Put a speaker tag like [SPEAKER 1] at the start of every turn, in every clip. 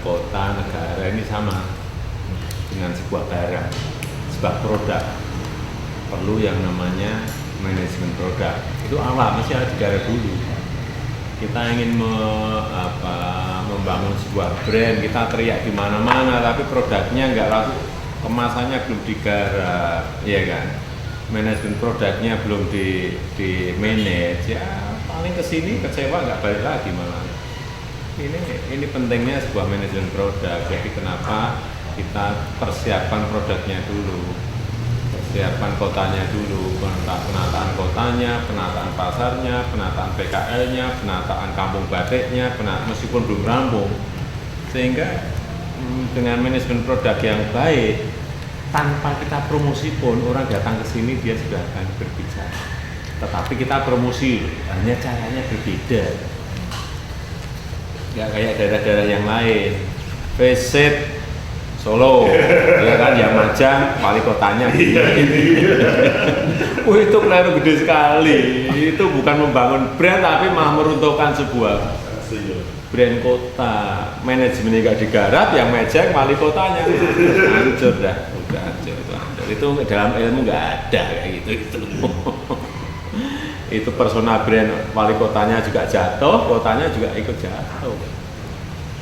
[SPEAKER 1] kota, negara ini sama dengan sebuah barang, sebuah produk. Perlu yang namanya manajemen produk. Itu awal mesti harus digarap dulu. Kita ingin membangun sebuah brand, kita teriak di mana-mana, tapi produknya nggak laku, kemasannya belum digarap, ya kan? Manajemen produknya belum di manage, ya paling kesini kecewa nggak balik lagi malah. Ini pentingnya sebuah manajemen produk. Jadi kenapa kita persiapkan produknya dulu, persiapan kotanya dulu, penataan kotanya, penataan pasarnya, penataan PKL-nya, penataan kampung batiknya, meskipun belum rampung, sehingga dengan manajemen produk yang baik, tanpa kita promosi pun orang datang ke sini dia sudah akan berbicara. Tetapi kita promosi, hanya caranya berbeda. Nggak kayak daerah-daerah yang lain. Visit Solo, ya kan, yang Majang, wali kotanya. Itu keliru gede sekali. Itu bukan membangun brand, tapi malah meruntuhkan sebuah brand kota. Manajemennya nggak digarap, yang Majang wali kotanya hancur dah. Udah hancur, itu hancur. Itu dalam ilmu nggak ada kayak gitu. Itu persona brand, wali kotanya juga jatuh, kotanya juga ikut jatuh.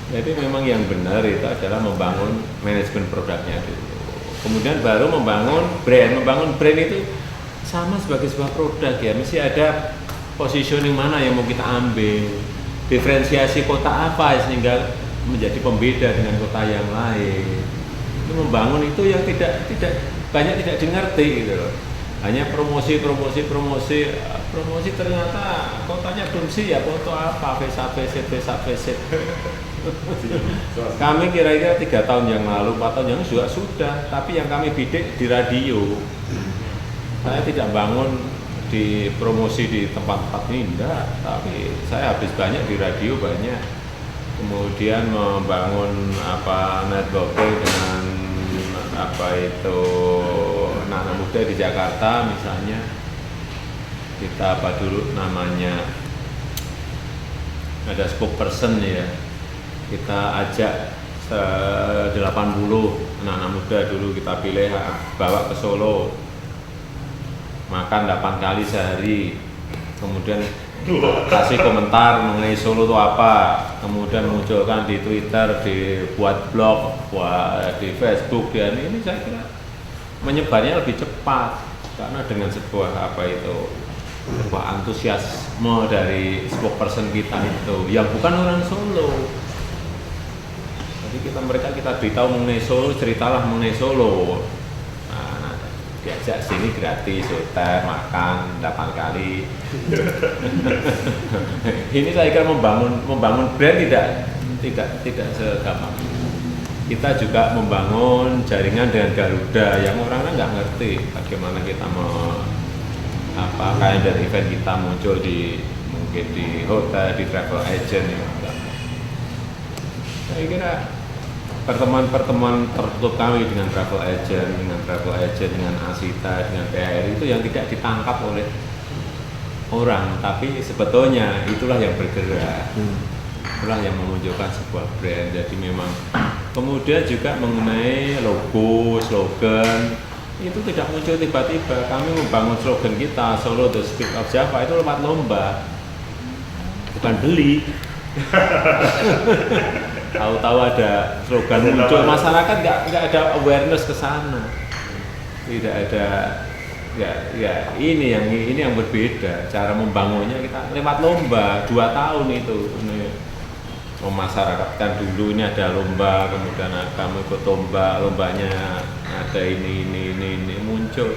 [SPEAKER 1] Jadi memang yang benar itu adalah membangun manajemen produknya dulu. Kemudian baru membangun brand. Membangun brand itu sama sebagai sebuah produk ya. Mesti ada positioning mana yang mau kita ambil. Diferensiasi kota apa sehingga menjadi pembeda dengan kota yang lain. Itu membangun itu yang tidak banyak tidak dimengerti gitu loh. Hanya promosi ternyata kotanya belum siap untuk apa, visit. Kami kira-kira 3 tahun yang lalu, 4 tahun yang lalu juga sudah, tapi yang kami bidik di radio. Saya tidak bangun di promosi di tempat-tempat ini, enggak, tapi saya habis banyak di radio, banyak. Kemudian membangun networking dengan anak-anak muda di Jakarta misalnya. Kita dulu namanya ada spokesperson ya, kita ajak 80 anak-anak muda dulu kita pilih, bawa ke Solo, makan 8 kali sehari, kemudian kasih komentar mengenai Solo itu apa, kemudian munculkan di Twitter, dibuat blog, di Facebook, dan ini saya kira menyebarnya lebih cepat karena dengan sebuah sebuah antusiasme dari spokesperson kita itu yang bukan orang Solo. Jadi mereka beritahu mengenai Solo, ceritalah mengenai Solo. Nah, diajak sini gratis, hotel, makan 8 kali. Ini saya kira membangun brand tidak segampang. Kita juga membangun jaringan dengan Garuda yang orang-orang nggak ngerti bagaimana kita kayak dari event kita muncul mungkin di hotel, di travel agent ya. Saya kira pertemuan tertutup kami dengan travel agent, dengan Asita, dengan PHRI itu yang tidak ditangkap oleh orang, tapi sebetulnya itulah yang bergerak, itulah yang memunculkan sebuah brand. Jadi memang kemudian juga mengenai logo, slogan, itu tidak muncul tiba-tiba. Kami membangun slogan kita, Solo the Speak of Java, itu lewat lomba, bukan beli. Tahu-tahu ada slogan muncul, masyarakat nggak ada awareness ke sana, tidak ada. Ya ini yang berbeda cara membangunnya. Kita lewat lomba 2 tahun itu. Memasyarakatkan dulu, ini ada lomba, kemudian kamu ikut lombanya ada ini muncul,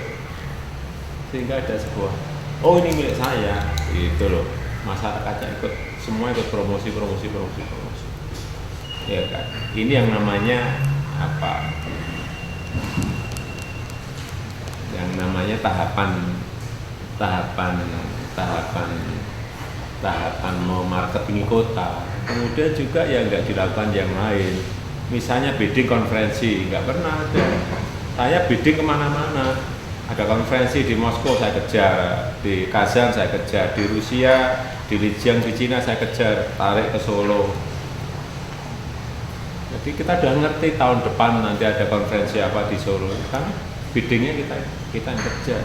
[SPEAKER 1] sehingga ada sebuah ini milik saya gitu loh, masyarakatnya semua ikut promosi ya kan. Ini yang namanya yang namanya tahapan memarketing kota. Kemudian juga ya nggak dilakukan yang lain, misalnya bidding konferensi, nggak pernah ada. Saya bidding kemana-mana, ada konferensi di Moskow saya kejar, di Kazan saya kejar, di Rusia, di Lijiang di Cina saya kejar, tarik ke Solo. Jadi kita udah ngerti tahun depan nanti ada konferensi apa di Solo, kan biddingnya kita yang kerja.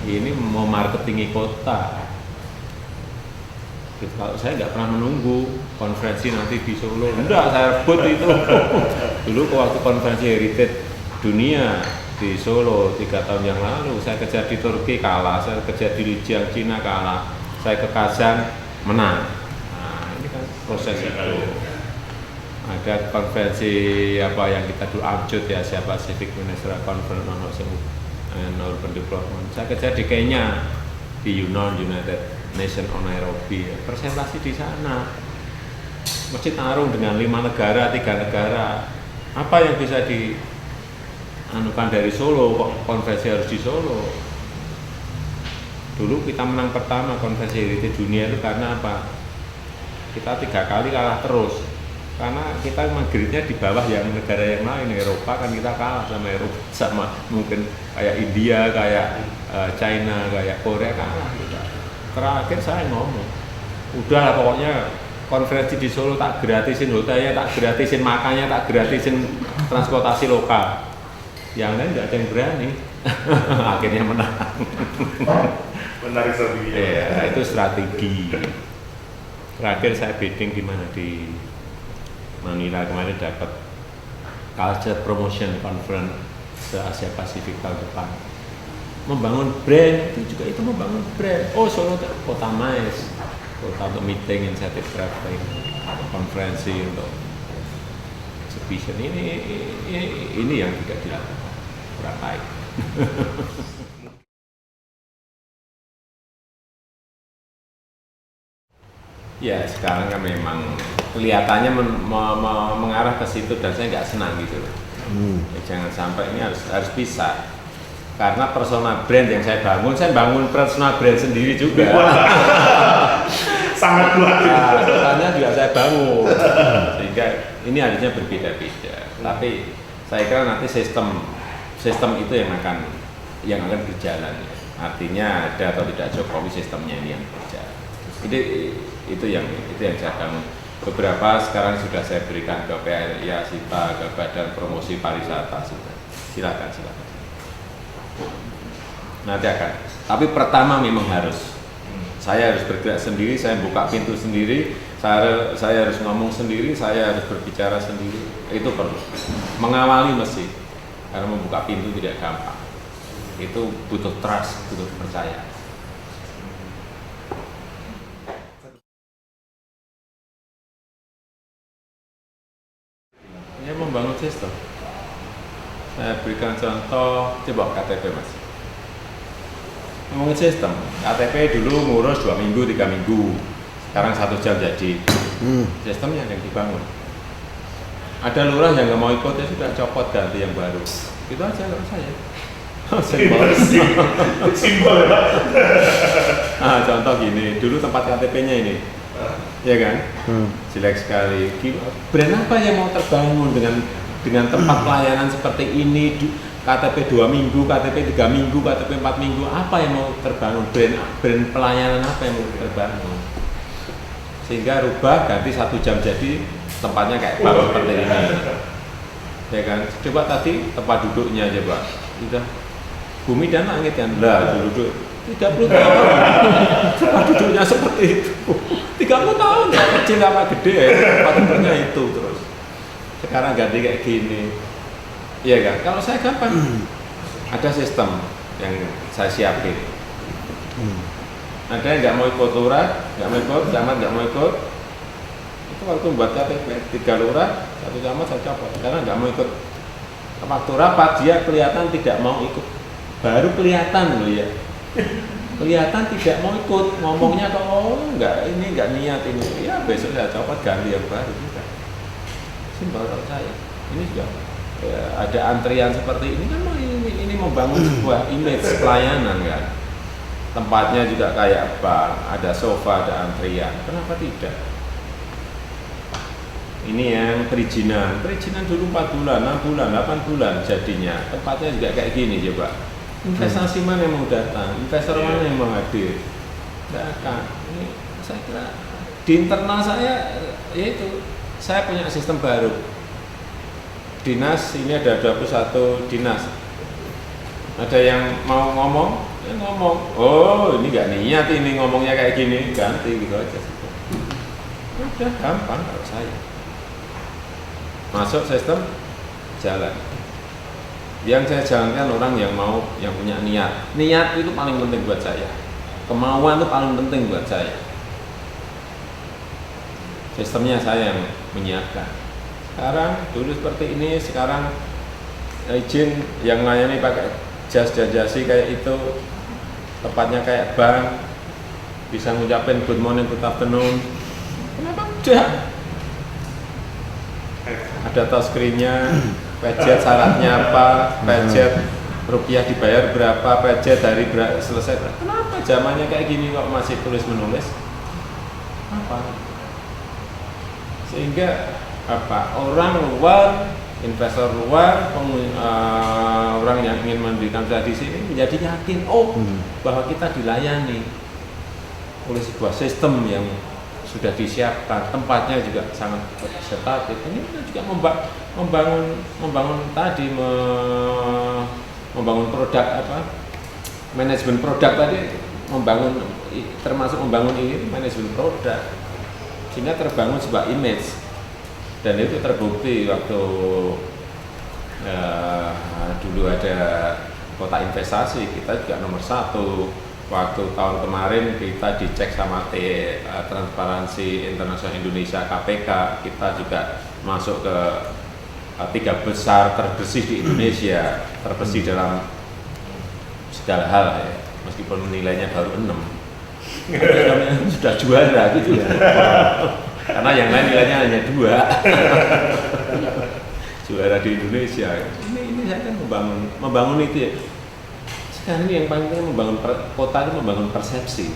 [SPEAKER 1] Ini mau marketingi kota. Gitu, kalau saya nggak pernah menunggu konferensi nanti di Solo, enggak, saya rebut itu. Dulu waktu konferensi Heritage Dunia di Solo 3 tahun yang lalu, saya kerja di Turki kalah, saya kerja di Lijiang Cina kalah, saya ke Kazan menang. Nah, ini kan proses itu. Ada konferensi apa yang kita dulu Amjud ya, Asia Pacific Ministerial Conference on Housing and Urban Development. Saya kerja di Kenya, di United Nation on Nairobi, presentasi di sana. Mesti tarung dengan 5 negara, 3 negara. Apa yang bisa dianukan dari Solo, kok konferensi harus di Solo? Dulu kita menang pertama konferensi Heritage Dunia itu karena apa? Kita 3 kali kalah terus. Karena kita memang gridnya di bawah yang negara yang lain. Eropa kan kita kalah sama Eropa, sama mungkin kayak India, kayak China, kayak Korea kalah kita. Terakhir saya ngomong, udah lah pokoknya konferensi di Solo tak gratisin hotelnya, tak gratisin makannya, tak gratisin transportasi lokal. Yang lain nggak ada yang berani. Akhirnya menang.
[SPEAKER 2] Menarik strategi.
[SPEAKER 1] Ya, itu strategi. Terakhir saya bidding di mana, di Manila kemarin dapat Culture Promotion Conference se-Asia Pasifik tahun depan. Membangun brand itu membangun brand. Oh, Solo kota mais, kota untuk meeting, insentif traveling, konferensi untuk exhibition. Ini yang tidak dilakukan, kurang baik. Ya, sekarang kan memang kelihatannya mengarah ke situ dan saya nggak senang gitu. Ya, jangan sampai ini harus bisa. Karena persona brand yang saya bangun personal brand sendiri juga.
[SPEAKER 2] Sangat kuat.
[SPEAKER 1] Nah, kotanya juga saya bangun. Sehingga ini harusnya berbeda-beda. Tapi saya kira nanti sistem itu yang akan berjalan. Artinya ada atau tidak Jokowi, sistemnya ini yang berjalan. Itu yang saya bangun. Beberapa sekarang sudah saya berikan ke PRI Asita, ke Badan Promosi Pariwisata sudah. Silakan. Nanti akan. Tapi pertama memang saya harus bergerak sendiri, saya buka pintu sendiri, saya harus ngomong sendiri, saya harus berbicara sendiri. Itu perlu. Mengawali mesti. Karena membuka pintu tidak gampang. Itu butuh trust, butuh percaya. Ini membangun sistem. Saya berikan contoh, coba KTP Mas. Ngomongin sistem, KTP dulu ngurus 2 minggu, 3 minggu. Sekarang 1 jam jadi. Sistemnya yang dibangun. Ada lurah yang nggak mau ikut, ya sudah copot, ganti yang baru. Itu aja kalau saya.
[SPEAKER 2] Simpel ya.
[SPEAKER 1] Nah, contoh gini, dulu tempat KTP-nya ini. Ya kan? Jelek sekali. Brand apa yang mau terbangun dengan tempat pelayanan seperti ini, KTP 2 minggu, KTP 3 minggu, KTP 4 minggu, apa yang mau terbangun? Brand pelayanan apa yang mau terbangun? Sehingga rubah, ganti 1 jam jadi tempatnya kayak baru seperti ini. Ya kan? Coba tadi tempat duduknya aja, Pak. Udah bumi dan langit kan. Lah, duduk 30 tahun. Tempat duduknya seperti itu. 30 tahun ya, kecil sama gede ya, tempat duduknya itu terus. Sekarang ganti kayak gini. Iya kan? Kalau saya gampang. Ada sistem yang saya siapin. Ada yang nggak mau ikut lurah, nggak mau ikut, camat nggak mau ikut. Itu waktu buat KTP 3 lurah, 1 camat saya copot karena nggak mau ikut. Waktu rapat dia kelihatan tidak mau ikut. Baru kelihatan loh ya. Kelihatan tidak mau ikut, ngomongnya kok enggak, ini enggak niat ini. Ya besok saya copot, ganti yang baru juga. Simpel kalau saya. Ini juga ya, ada antrian seperti ini kan ini membangun sebuah image pelayanan kan. Tempatnya juga kayak bank, ada sofa, ada antrian. Kenapa tidak? Ini yang perizinan dulu 4 bulan, 6 bulan, 8 bulan jadinya. Tempatnya juga kayak gini coba. Investasi mana yang mau datang, investor mana yang mau hadir? Tidak akan. Ini saya kira di internal saya, yaitu saya punya sistem baru. Dinas ini ada 21 dinas. Ada yang mau ngomong, ya ngomong. Oh, ini nggak niat ini ngomongnya kayak gini, ganti gitu aja. Udah gampang kalau saya. Masuk sistem, jalan. Yang saya jalankan orang yang mau, yang punya niat. Niat itu paling penting buat saya. Kemauan itu paling penting buat saya. Sistemnya saya yang menyiapkan. Sekarang dulu seperti ini, sekarang izin yang melayani pakai jas-jasi kayak itu, tepatnya kayak bank, bisa ngucapin good morning, good afternoon. Kenapa udah? Ada touchscreen-nya, pejat syaratnya apa, pejat rupiah dibayar berapa, pejat dari selesai berapa. Kenapa zamannya kayak gini kok masih tulis menulis? Apa? Sehingga apa? Orang luar, investor luar, orang yang ingin mendirikan usaha di sini menjadi yakin, bahwa kita dilayani oleh sebuah sistem yang sudah disiapkan, tempatnya juga sangat sertatif. Ini juga membangun tadi, membangun produk apa, manajemen produk tadi, termasuk membangun ini manajemen produk, sehingga terbangun sebuah image, dan itu terbukti waktu dulu ada kota investasi, kita juga nomor 1. Waktu tahun kemarin kita dicek sama Transparansi Internasional Indonesia KPK, kita juga masuk ke 3 besar terbersih di Indonesia, terbersih dalam segala hal ya, meskipun nilainya baru 6. Sudah juara gitu ya. Karena yang lain nilainya hanya 2. Juara di Indonesia. Ini saya kan membangun itu ya. Sekarang ini yang paling penting membangun kota itu membangun persepsi,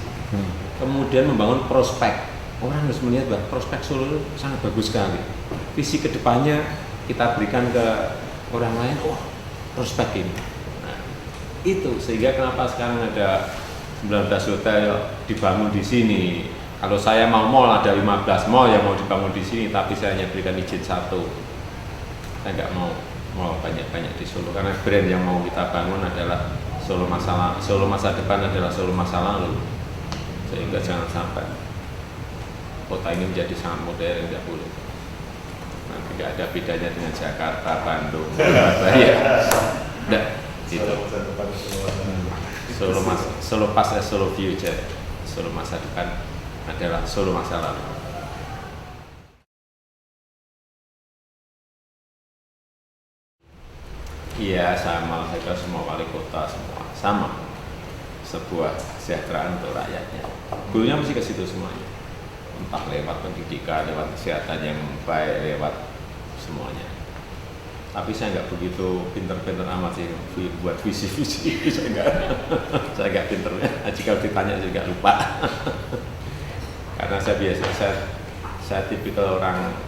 [SPEAKER 1] kemudian membangun prospek. Orang harus melihat bahwa prospek Solo itu sangat bagus sekali. Visi kedepannya kita berikan ke orang lain, prospek ini. Nah, itu sehingga kenapa sekarang ada 19 hotel dibangun di sini. Kalau saya mau mall, ada 15 mall yang mau dibangun di sini, tapi saya hanya berikan izin 1. Saya nggak mau banyak-banyak di Solo, karena brand yang mau kita bangun adalah Solo masa depan adalah Solo masa lalu, sehingga jangan sampai kota ini menjadi sangat modern, tidak boleh. Nanti nggak ada bedanya dengan Jakarta, Bandung, Surabaya. Tidak, gitu. Solo past as Solo future. Solo masa depan adalah Solo masa lalu. Iya, sama, saya kira semua wali kota semua sama, sebuah kesejahteraan untuk rakyatnya. Goalnya mesti ke situ semuanya, entah lewat pendidikan, lewat kesehatan yang baik, lewat semuanya. Tapi saya nggak begitu pinter-pinter amat sih buat visi-visi. saya nggak pinternya. Jika ditanya juga lupa. Karena saya tipikal orang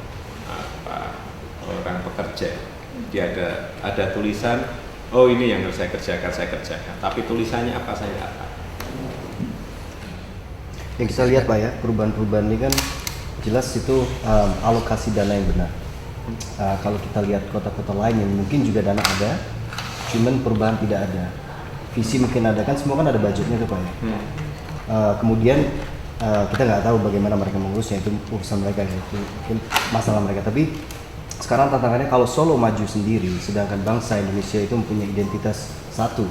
[SPEAKER 1] pekerja. Dia ada tulisan, oh ini yang harus saya kerjakan. Tapi tulisannya apa saya nggak tahu.
[SPEAKER 3] Yang kita lihat Pak ya, perubahan-perubahan ini kan jelas itu alokasi dana yang benar. Kalau kita lihat kota-kota lain yang mungkin juga dana ada, cuman perubahan tidak ada. Visi mungkin ada, kan semua kan ada budgetnya tuh Pak ya. Kemudian kita nggak tahu bagaimana mereka mengurusnya, itu urusan mereka, itu mungkin masalah mereka. Tapi sekarang tantangannya kalau Solo maju sendiri, sedangkan bangsa Indonesia itu mempunyai identitas satu,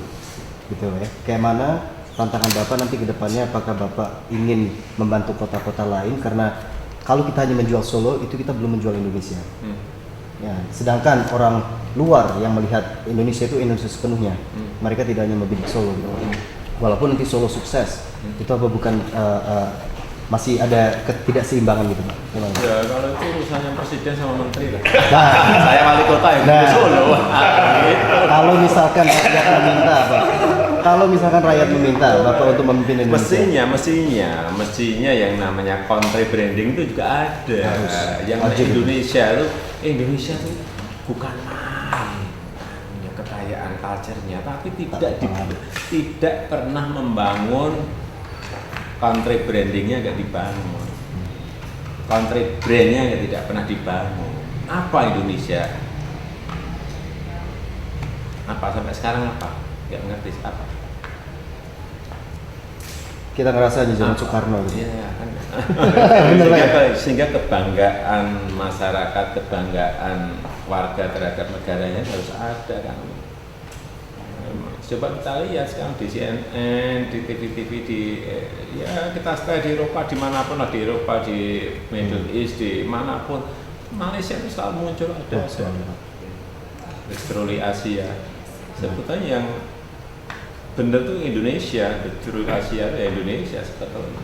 [SPEAKER 3] gitu ya. Kayak mana tantangan Bapak nanti ke depannya, apakah Bapak ingin membantu kota-kota lain? Karena kalau kita hanya menjual Solo, itu kita belum menjual Indonesia. Ya, sedangkan orang luar yang melihat Indonesia itu Indonesia sepenuhnya, mereka tidak hanya membidik Solo. Gitu. Walaupun nanti Solo sukses, itu apa bukan masih ada ketidakseimbangan gitu Pak?
[SPEAKER 1] Ya kalau itu urusannya presiden sama menteri lah. Saya wali kota yang di Solo.
[SPEAKER 3] Kalau misalkan rakyat meminta Pak, Bapak untuk memimpin Indonesia.
[SPEAKER 1] Mestinya yang namanya country branding itu juga ada. Yang Indonesia itu bukan main punya kekayaan culture-nya, tapi tidak pernah membangun country brandingnya nggak dibangun. country brand-nya yang tidak pernah dibangun. Apa Indonesia? Apa sampai sekarang apa? Nggak ngerti apa.
[SPEAKER 3] Kita ngerasa di zaman Soekarno gitu.
[SPEAKER 1] Iya kan.
[SPEAKER 3] Bener,
[SPEAKER 1] sehingga kebanggaan masyarakat, kebanggaan warga terhadap negaranya harus ada kan. Coba kita lihat sekarang di CNN, di TV-TV, ya kita stay di Eropa, dimanapun lah, di Eropa, di Middle East, di manapun, Malaysia itu selalu muncul ada. Gastroli Asia, sebetulnya yang benar tuh Indonesia, gastroli Asia ya Indonesia sebetulnya.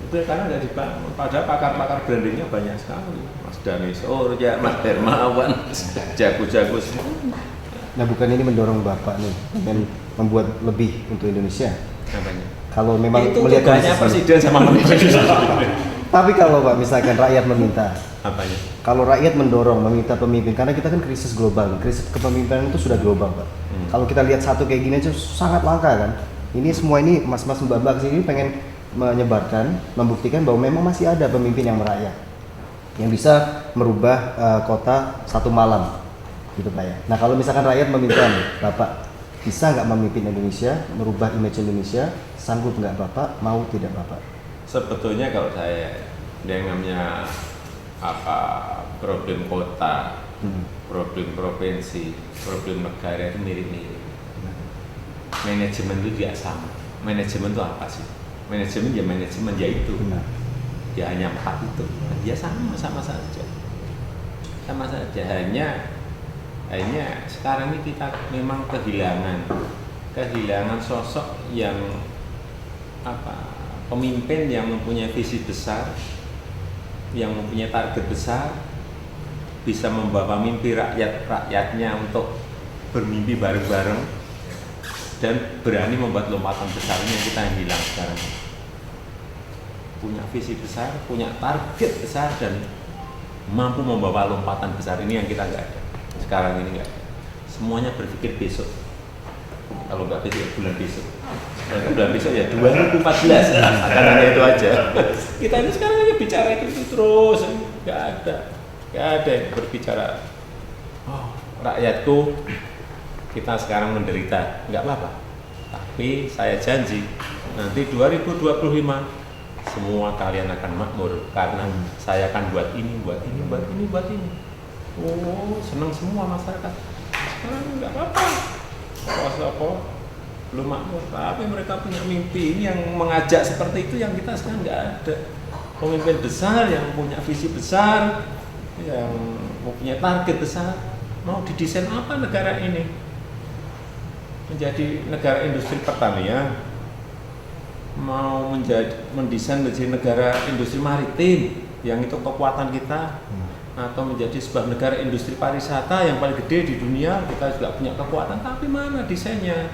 [SPEAKER 1] Itu karena nggak dibangun. Padahal pakar-pakar brandingnya banyak sekali, Mas Dani Sorja, Mas Dermawan, jago-jago semua.
[SPEAKER 3] Nah, bukan ini mendorong Bapak nih dengan membuat lebih untuk Indonesia.
[SPEAKER 1] Apanya?
[SPEAKER 3] Kalau memang
[SPEAKER 1] Itu
[SPEAKER 3] melihat
[SPEAKER 1] tugasnya presiden sama menteri.
[SPEAKER 3] Tapi kalau Pak misalkan rakyat meminta,
[SPEAKER 1] Apanya?
[SPEAKER 3] kalau rakyat mendorong meminta pemimpin, karena kita kan krisis global, krisis kepemimpinan itu sudah global Pak. Kalau kita lihat satu kayak gini aja sangat langka kan. Ini semua ini mas-mas mbak-mbak sini pengen menyebarkan, membuktikan bahwa memang masih ada pemimpin yang merakyat, yang bisa merubah kota satu malam. Gitu Pak ya. Nah kalau misalkan rakyat meminta nih, Bapak bisa nggak memimpin Indonesia, merubah image Indonesia, sanggup nggak Bapak, mau tidak Bapak?
[SPEAKER 1] Sebetulnya kalau saya yang namanya apa problem kota, problem provinsi, problem negara itu mirip-mirip. Manajemen itu juga sama. Manajemen itu apa sih? Manajemen ya itu.
[SPEAKER 3] Benar.
[SPEAKER 1] Ya hanya 4 itu. Ya sama saja. Sama saja. Hanya sekarang ini kita memang kehilangan sosok yang pemimpin yang mempunyai visi besar, yang mempunyai target besar, bisa membawa mimpi rakyatnya untuk bermimpi bareng-bareng dan berani membuat lompatan besar ini yang kita hilang sekarang. Punya visi besar, punya target besar dan mampu membawa lompatan besar ini yang kita nggak ada. Sekarang ini enggak, semuanya berpikir besok. Kalau enggak besok ya bulan besok. Kalau bulan besok ya 2014. Akan hanya itu aja. Kita ini sekarang aja bicara itu terus, enggak ada yang berbicara. Oh, rakyatku, kita sekarang menderita, enggak apa-apa. Tapi saya janji nanti 2025 semua kalian akan makmur karena saya akan buat ini. Oh, senang semua masyarakat. Sekarang nggak apa-apa. Apa belum makmur, tapi mereka punya mimpi. Ini yang mengajak seperti itu yang kita sekarang nggak ada. Pemimpin besar yang punya visi besar, yang mempunyai target besar. Mau didesain apa negara ini? Menjadi negara industri pertanian, mau mendesain menjadi negara industri maritim yang itu kekuatan kita. Atau menjadi sebuah negara industri pariwisata yang paling gede di dunia, kita juga punya kekuatan, tapi mana desainnya,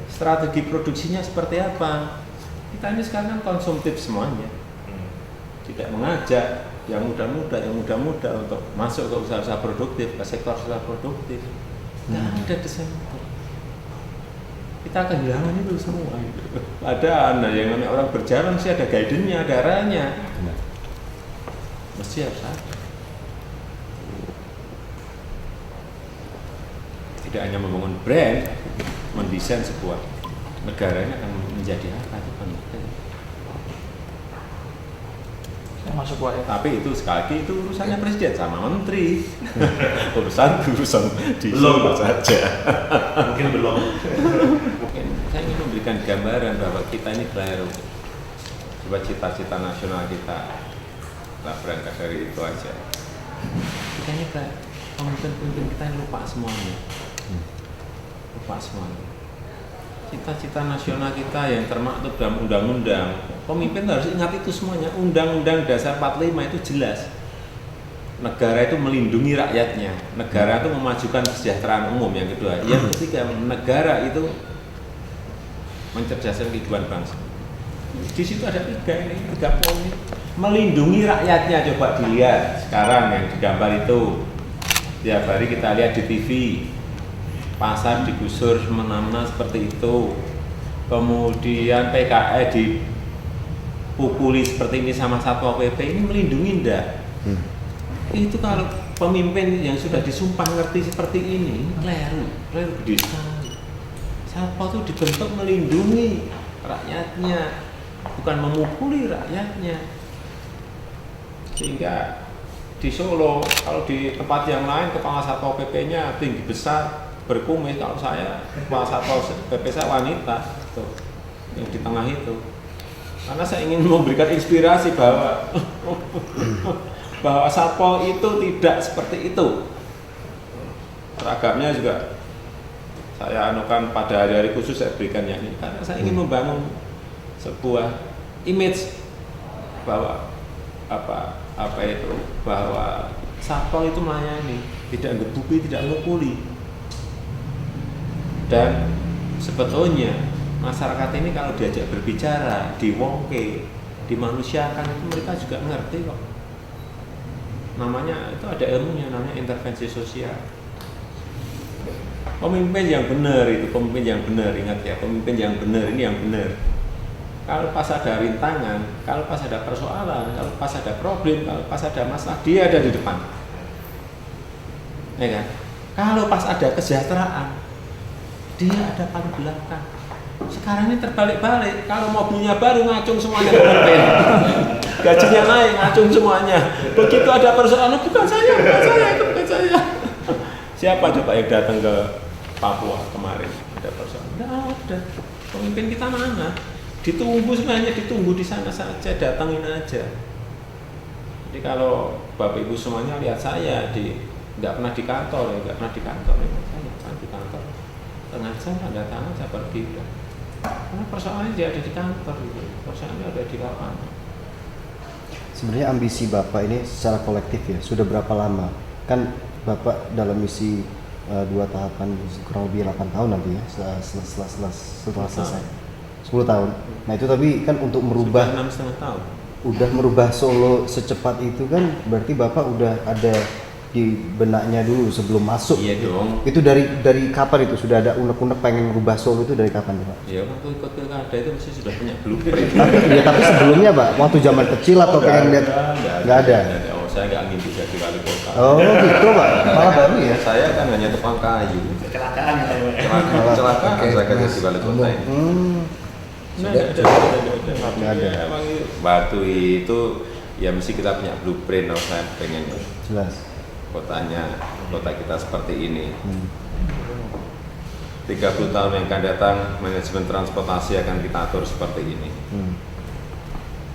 [SPEAKER 1] strategi produksinya seperti apa? Kita ini sekarang kan konsumtif semuanya, tidak mengajak yang muda-muda untuk masuk ke usaha-usaha produktif, ke sektor usaha produktif. Nggak ada desain itu. Kita kehilangan itu semua. Ada yang namanya orang berjalan sih ada guidance-nya, ada arahnya. Mesti harus ada. Tidak hanya membangun brand, mendesain sebuah negaranya akan menjadi apa itu kan.
[SPEAKER 4] Saya masuk Pak ya.
[SPEAKER 1] Tapi itu sekali lagi itu urusannya presiden sama menteri. urusan di
[SPEAKER 2] Belum, Pak.
[SPEAKER 1] saja.
[SPEAKER 2] Mungkin belum.
[SPEAKER 1] Mungkin saya ingin memberikan gambaran bahwa kita ini baru coba cita-cita nasional kita berangkat dari itu aja. Kita ini pemimpin kita yang lupa semuanya. Cita-cita nasional kita yang termaktub dalam undang-undang, pemimpin harus ingat itu semuanya. Undang-undang Dasar 45 itu jelas. Negara itu melindungi rakyatnya, negara itu memajukan kesejahteraan umum yang kedua. Yang ketiga, negara itu mencerdaskan kehidupan bangsa. Di situ ada tiga poin. Melindungi rakyatnya, coba dilihat sekarang yang digambar itu. Tiap hari kita lihat di TV. Pasar digusur semena-mena seperti itu, kemudian PKE pukuli seperti ini sama Satpol PP ini melindungi ndak? Itu kalau pemimpin yang sudah disumpah ngerti seperti ini keliru gede sekali. Satpol itu dibentuk melindungi rakyatnya, bukan memukuli rakyatnya. Sehingga di Solo, kalau di tempat yang lain kepala Satpol PP-nya tinggi besar, berkumis. Kalau saya kepala Satpol PP saya wanita, tuh, yang di tengah itu. Karena saya ingin memberikan inspirasi bahwa Satpol itu tidak seperti itu. Seragamnya juga saya anukan pada hari-hari khusus saya berikan yang ini karena saya ingin membangun sebuah image bahwa apa itu, bahwa Satpol itu melayani, tidak ngebuki, tidak ngukuli. Dan sebetulnya masyarakat ini kalau diajak berbicara, diwongke, dimanusiakan itu mereka juga ngerti kok. Namanya itu ada ilmunya, namanya intervensi sosial. Pemimpin yang benar itu, pemimpin yang benar, ingat ya, pemimpin yang benar ini yang benar. Kalau pas ada rintangan, kalau pas ada persoalan, kalau pas ada problem, kalau pas ada masalah, dia ada di depan. Ya kan? Kalau pas ada kesejahteraan, dia ada paling belakang. Sekarang ini terbalik-balik, kalau mobilnya baru ngacung semuanya ke pemimpin. Gajinya naik, ngacung semuanya. Begitu ada persoalan, bukan saya, itu bukan saya. Siapa coba yang datang ke Papua kemarin ada persoalan? Tidak ada. Pemimpin kita mana? Ditunggu sebenarnya, ditunggu di sana saja, datangin aja. Jadi kalau Bapak Ibu semuanya lihat saya nggak pernah di kantor, nggak pernah di kantor, saya kan di kantor. Tengah jam tanda tangan saya pergi. Karena persoalannya dia ada di kantor, gitu. Persoalannya ada di lapangan.
[SPEAKER 3] Sebenarnya ambisi Bapak ini secara kolektif ya, sudah berapa lama? Kan Bapak dalam misi 2 tahapan kurang lebih 8 tahun nanti ya setelah selesai 10 tahun. Nah itu tapi kan untuk merubah
[SPEAKER 1] 6,5 tahun.
[SPEAKER 3] Udah merubah Solo secepat itu kan berarti Bapak udah ada di benaknya dulu sebelum masuk.
[SPEAKER 1] Iya dong.
[SPEAKER 3] Itu dari kapan itu sudah ada unek-unek pengen merubah Solo itu dari kapan Pak?
[SPEAKER 1] Ya waktu ikut pilkada itu mesti sudah punya blueprint.
[SPEAKER 3] tapi sebelumnya Pak, waktu zaman kecil atau pengen lihat nggak ada.
[SPEAKER 1] Oh saya nggak ingin jadi wali kota.
[SPEAKER 3] Oh gitu Pak, malah baru ya.
[SPEAKER 1] Saya kan hanya tukang kayu.
[SPEAKER 2] Kecelakaan ya.
[SPEAKER 1] Kecelakaan
[SPEAKER 3] Oke,
[SPEAKER 1] saya kan
[SPEAKER 3] Mas.
[SPEAKER 1] jadi wali kota ini.
[SPEAKER 3] Nggak ada.
[SPEAKER 1] Emang waktu itu ya mesti kita punya blueprint. Saya pengen
[SPEAKER 3] Jelas.
[SPEAKER 1] kota kita seperti ini. 30 tahun yang akan datang manajemen transportasi akan kita atur seperti ini.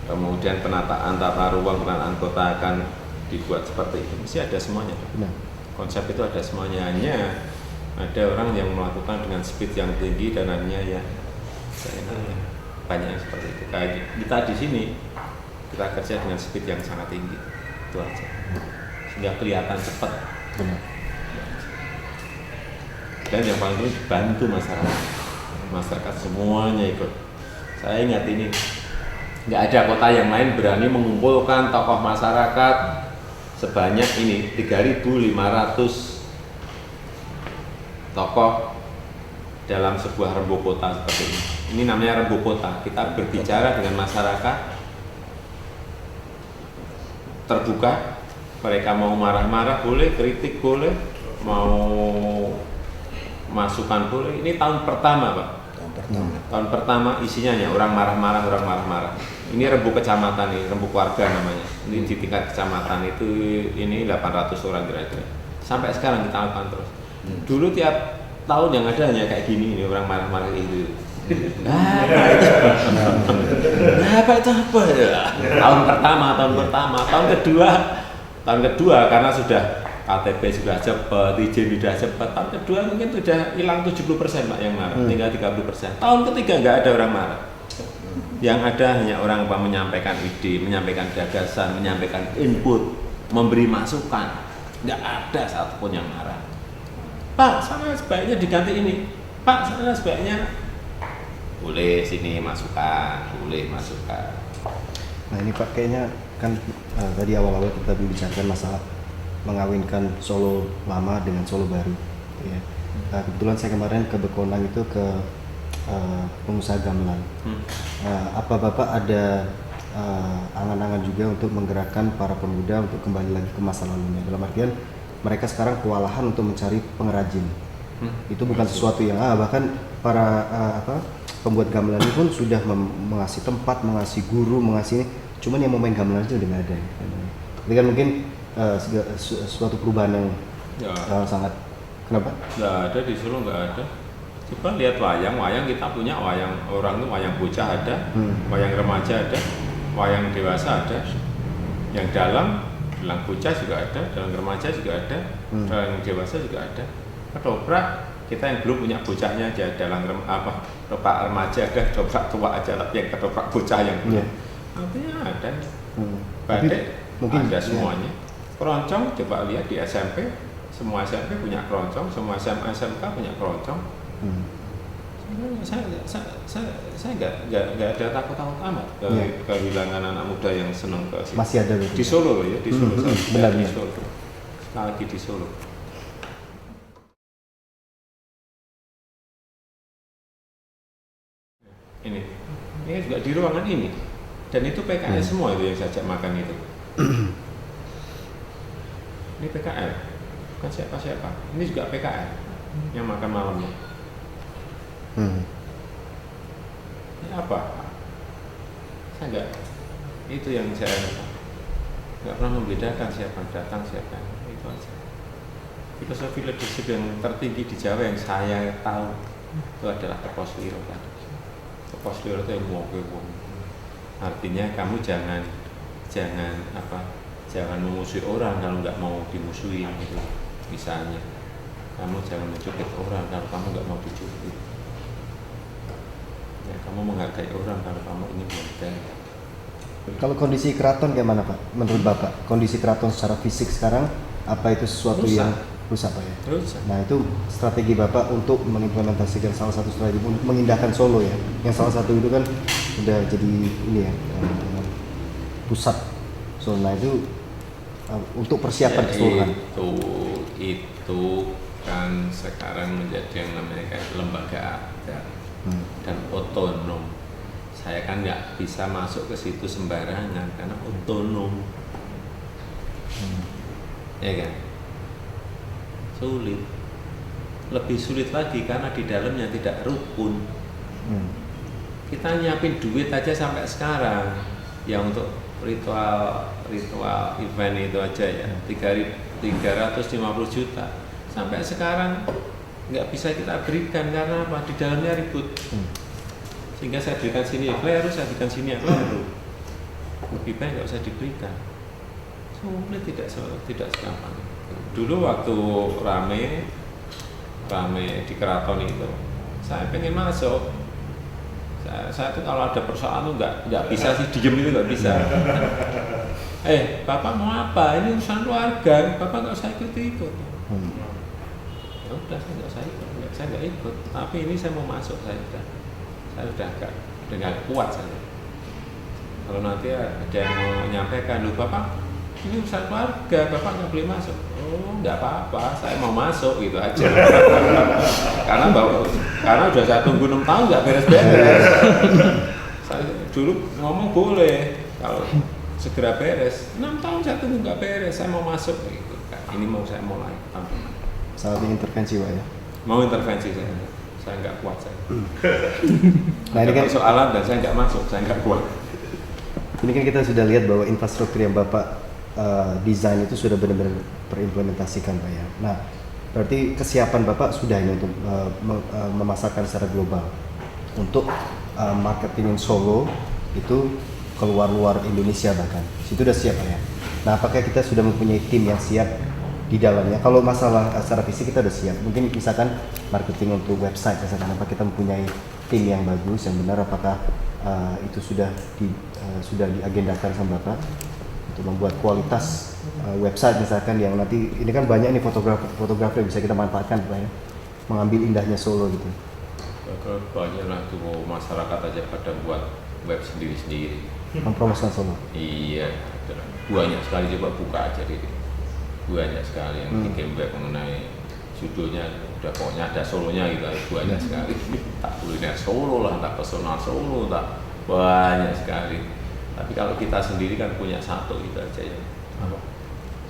[SPEAKER 1] Kemudian penataan tata ruang, penataan kota akan dibuat seperti itu. Mesti ada semuanya.
[SPEAKER 3] Benar.
[SPEAKER 1] Konsep itu ada semuanya. Hanya ada orang yang melakukan dengan speed yang tinggi dan hanya ya banyak yang seperti itu. Kayak kita di sini kita kerja dengan speed yang sangat tinggi. Itu aja. Sehingga kelihatan cepat.
[SPEAKER 3] Benar.
[SPEAKER 1] Dan yang paling penting dibantu masyarakat semuanya ikut. Saya ingat ini nggak ada kota yang lain berani mengumpulkan tokoh masyarakat sebanyak ini 3.500 tokoh dalam sebuah rembuk kota seperti ini. Ini namanya rembuk kota. Kita berbicara dengan masyarakat terbuka. Mereka mau marah-marah boleh, kritik boleh, mau masukan boleh. Ini tahun pertama Pak. Tahun pertama isinya hanya orang marah-marah. Ini rembuk kecamatan, ini rembuk warga namanya. Ini di tingkat kecamatan itu ini 800 orang kira-kira. Sampai sekarang kita lakukan terus. Dulu tiap tahun yang ada hanya kayak gini, ini orang marah-marah itu. Apa itu apa ya? Tahun pertama. Tahun kedua karena sudah KTP sudah cepat, izin sudah cepat. Tahun kedua mungkin sudah hilang 70% Pak yang marah, tinggal 30%. Tahun ketiga nggak ada orang marah. Yang ada hanya orang menyampaikan ide, menyampaikan gagasan, menyampaikan input, memberi masukan. Nggak ada satupun yang marah. Pak, sana sebaiknya diganti ini. Pak, sana sebaiknya boleh sini masukan, boleh masukan.
[SPEAKER 3] Nah ini Pak kayaknya kan tadi awal-awal kita membicarakan masalah mengawinkan Solo lama dengan Solo baru. Ya. Nah, kebetulan saya kemarin ke Bekonang itu ke pengusaha gamelan. Apa Bapak ada angan-angan juga untuk menggerakkan para pemuda untuk kembali lagi ke masa lalunya. Dalam artian mereka sekarang kewalahan untuk mencari pengrajin. Itu bukan sesuatu yang bahkan para pembuat gamelan ini pun sudah mengasih tempat, mengasih guru, mengasih ini. Cuman yang mau main gamelan itu udah nggak ada. Ini kan mungkin suatu perubahan yang sangat. Kenapa?
[SPEAKER 1] Nggak ada di Solo, nggak ada. Coba lihat wayang kita punya wayang orang tuh, wayang bocah ada, wayang remaja ada, wayang dewasa ada, yang dalang bocah juga ada, dalang remaja juga ada, dalang dewasa juga ada. Ketoprak kita yang belum punya bocahnya aja, dalang ketoprak remaja ada, ketoprak tua aja, tapi yang ketoprak bocah yang belum. Artinya ada. Batik mungkin ada semuanya. Keroncong coba lihat di SMP, semua SMP punya keroncong, semua SMA SMK punya keroncong. Saya nggak ada takut amat kehilangan anak muda yang senang ke sini.
[SPEAKER 3] Masih ada
[SPEAKER 1] di Solo loh ya, di Solo.
[SPEAKER 3] Benar,
[SPEAKER 1] di Solo. Sekali lagi di Solo. Ini juga di ruangan ini, dan itu PKL semua itu yang saya ajak makan itu. Ini PKL, bukan siapa-siapa. Ini juga PKL yang makan malamnya. Ini apa? Saya nggak, itu yang saya nggak pernah membedakan siapa datang siapa, itu aja. Filosofi leadership yang tertinggi di Jawa yang saya tahu itu adalah Keposliro kan. Keposliro itu yang ngomong. Artinya kamu jangan memusuhi orang kalau nggak mau dimusuhin gitu. Misalnya, kamu jangan mencubit orang kalau kamu nggak mau dicubit. Ya, kamu menghargai orang kalau kamu ingin menghargai.
[SPEAKER 3] Kalau kondisi keraton gimana Pak? Menurut Bapak, kondisi keraton secara fisik sekarang apa itu sesuatu yang rusak Pak ya?
[SPEAKER 1] Rusak.
[SPEAKER 3] Nah itu strategi Bapak untuk mengimplementasikan salah satu strategi untuk mengindahkan Solo ya. Yang salah satu itu kan udah jadi ini ya pusat Solo. Nah itu untuk persiapan keseluruhan.
[SPEAKER 1] Itu kan sekarang menjadi yang namanya kayak lembaga adat dan otonom. Saya kan nggak bisa masuk ke situ sembarangan karena otonom, ya kan? Sulit, lebih sulit lagi karena di dalamnya tidak rukun. Kita nyiapin duit aja sampai sekarang, ya untuk ritual event itu aja ya 350 juta sampai sekarang nggak bisa kita berikan karena apa? Di dalamnya ribut. Sehingga saya berikan sini ya kleru, saya berikan sini ya kleru. Lebih baik nggak usah diberikan. Sulit, tidak segampang. Dulu waktu rame di keraton itu, saya pengen masuk. Saya tuh kalau ada persoalan tuh nggak bisa sih diem itu nggak bisa. Bapak mau apa? Ini urusan keluarga. Bapak nggak usah ikut. Ya udah, saya nggak ikut. Tapi ini saya mau masuk, saya udah nggak kuat saya. Kalau nanti ada yang mau menyampaikan, loh Bapak, ini urusan keluarga, Bapak nggak boleh masuk. Oh, nggak apa-apa, saya mau masuk gitu aja. karena udah saya tunggu 6 tahun nggak beres-beres. Saya dulu ngomong boleh kalau segera beres. 6 tahun saya tunggu nggak beres, saya mau masuk gitu. Ini mau saya mulai.
[SPEAKER 3] Saatnya intervensi Pak ya.
[SPEAKER 1] Mau intervensi saya nggak kuat saya.
[SPEAKER 3] Nah ini kan
[SPEAKER 1] persoalan dan saya nggak masuk, saya nggak kuat.
[SPEAKER 3] Ini kan kita sudah lihat bahwa infrastruktur yang Bapak desain itu sudah benar-benar terimplementasikan Pak ya. Nah berarti kesiapan Bapak sudah ini untuk memasarkan secara global untuk marketingin Solo itu keluar Indonesia bahkan. Itu sudah siap Pak ya. Nah apakah kita sudah mempunyai tim yang siap di dalamnya? Kalau masalah secara fisik kita udah siap. Mungkin misalkan marketing untuk website misalkan, apa kita mempunyai tim yang bagus yang benar, apakah itu sudah diagendakan sama Bapak untuk membuat kualitas website misalkan yang nanti ini kan banyak nih fotografer yang bisa kita manfaatkan Pak ya, mengambil indahnya Solo gitu.
[SPEAKER 1] Banyak lah tuh masyarakat aja pada buat web sendiri.
[SPEAKER 3] Mempromosikan Solo.
[SPEAKER 1] Iya, banyak sekali, coba buka aja gitu. Banyak sekali yang bikin web mengenai judulnya udah pokoknya ada Solonya gitu, banyak sekali. Tak kuliner Solo lah, tak personal Solo, tak banyak sekali. Tapi kalau kita sendiri kan punya satu itu aja ya. Apa?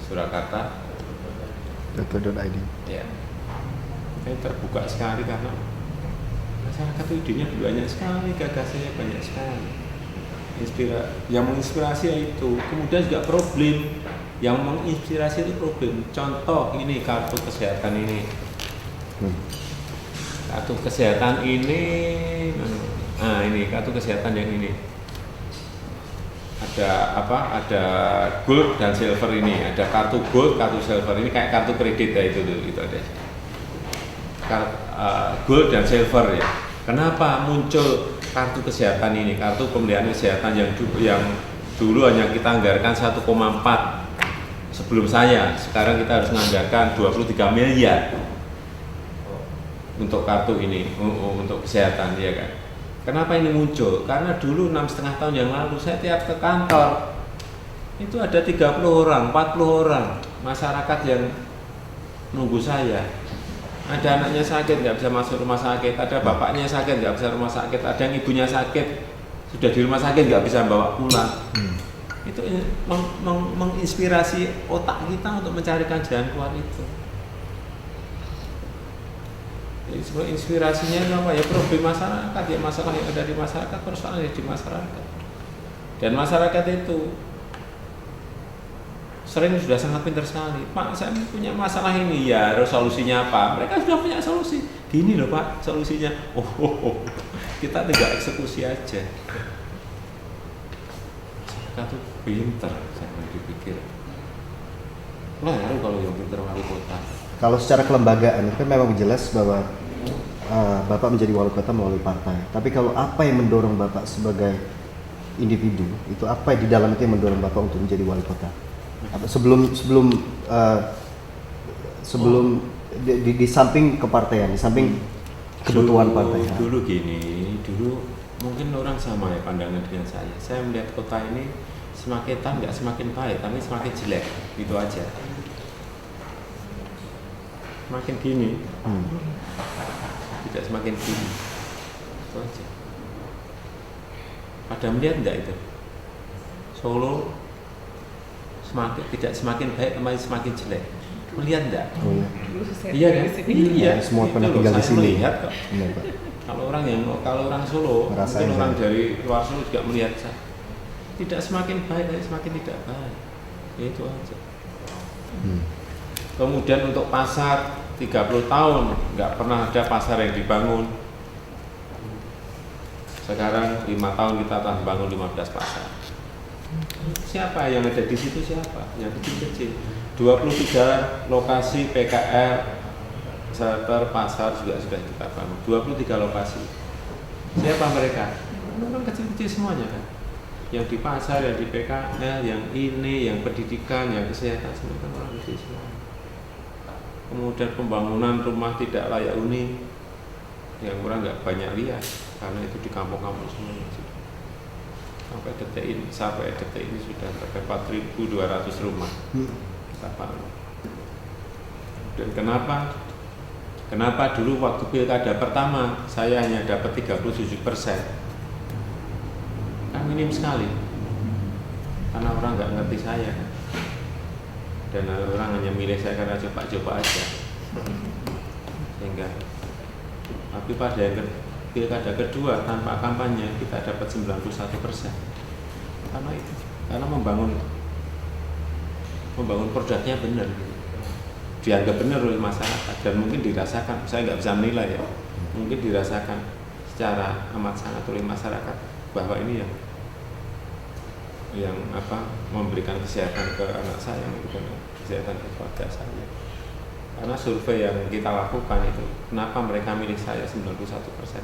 [SPEAKER 1] Surakarta.
[SPEAKER 3] .co.id.
[SPEAKER 1] Ya. Ini terbuka sekali karena masyarakat itu idenya banyak sekali, gagasannya banyak sekali. Yang menginspirasi itu, kemudian juga problem yang menginspirasi itu problem. Contoh ini kartu kesehatan ini. Kartu kesehatan ini, ini kartu kesehatan yang ini. Ada apa? Ada gold dan silver ini. Ada kartu gold, kartu silver ini kayak kartu kredit ya itu ada. Gold dan silver ya. Kenapa muncul kartu kesehatan ini? Kartu pemeliharaan kesehatan yang dulu hanya kita anggarkan 1,4 sebelum saya. Sekarang kita harus menganggarkan 23 miliar untuk kartu ini, untuk kesehatan ya kan. Kenapa ini muncul? Karena dulu 6,5 tahun yang lalu saya tiap ke kantor itu ada 30 orang, 40 orang masyarakat yang nunggu saya. Ada anaknya sakit nggak bisa masuk rumah sakit, ada bapaknya sakit nggak bisa rumah sakit, ada yang ibunya sakit sudah di rumah sakit nggak bisa bawa pulang. Itu menginspirasi otak kita untuk mencarikan jalan keluar itu. Jadi sebenarnya inspirasinya apa ya, problem masyarakat ya, masalah yang ada di masyarakat, persoalan yang di masyarakat. Dan masyarakat itu sering sudah sangat pintar sekali. Pak, saya punya masalah ini, ya harus solusinya apa? Mereka sudah punya solusi. Gini loh Pak, solusinya. Kita tinggal eksekusi aja. Mereka tuh pintar, saya dipikir. Lalu kalau yang pintar wali kota.
[SPEAKER 3] Kalau secara kelembagaan itu kan memang jelas bahwa Bapak menjadi wali kota melalui partai. Tapi kalau apa yang mendorong Bapak sebagai individu, itu apa di dalam itu yang mendorong Bapak untuk menjadi wali kota? Sebelum di samping kepartaian, di samping kebutuhan partai.
[SPEAKER 1] Dulu gini, dulu mungkin orang sama ya pandangan dengan saya. Saya melihat kota ini semakin nggak semakin baik, tapi semakin jelek, gitu aja. Semakin gini, tidak semakin gini, itu aja. Pada melihat enggak itu? Solo tidak semakin baik, tapi semakin jelek. Melihat enggak? Iya kan? Iya.
[SPEAKER 3] Semua pernah tinggal di sini.
[SPEAKER 1] Melihat kok. Kalau orang Solo, mungkin orang dari luar Solo juga melihat tidak semakin baik, tapi semakin tidak baik. Ya, itu aja. Kemudian untuk pasar 30 tahun nggak pernah ada pasar yang dibangun. Sekarang 5 tahun kita telah bangun 15 pasar. Siapa yang ada di situ, siapa? Yang kecil-kecil. 23 lokasi PKL, shelter, pasar juga sudah kita bangun. 23 lokasi. Siapa mereka? Orang kecil-kecil semuanya kan. Yang di pasar, yang di PKL, yang ini, yang pendidikan, yang kesehatan, semua kan orang kecil semua. Kemudian pembangunan rumah tidak layak huni yang orang nggak banyak lihat karena itu di kampung-kampung semuanya sudah. Sampai detik ini sudah terdapat 4.200 rumah kita bangun. Dan kenapa dulu waktu pilkada pertama saya hanya dapat 37%, kan minim sekali karena orang nggak ngerti saya kan. Dan orang hanya milih saya karena coba-coba aja, sehingga tapi pada pilkada kedua tanpa kampanye kita dapat 91%. Karena membangun produknya benar, dianggap benar oleh masyarakat dan mungkin dirasakan. Saya nggak bisa menilai ya, mungkin dirasakan secara amat sangat oleh masyarakat bahwa ini yang memberikan kesehatan ke anak saya, memberikan kesehatan ke keluarga saya. Karena survei yang kita lakukan itu, kenapa mereka milih saya 91%?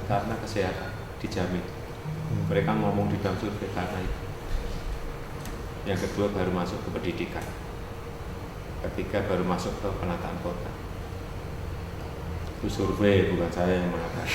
[SPEAKER 1] Karena kesehatan dijamin. Mereka ngomong di dalam survei karena itu. Yang kedua baru masuk ke pendidikan. Ketiga baru masuk ke penataan kota. Itu survei, bukan saya yang mengatakan.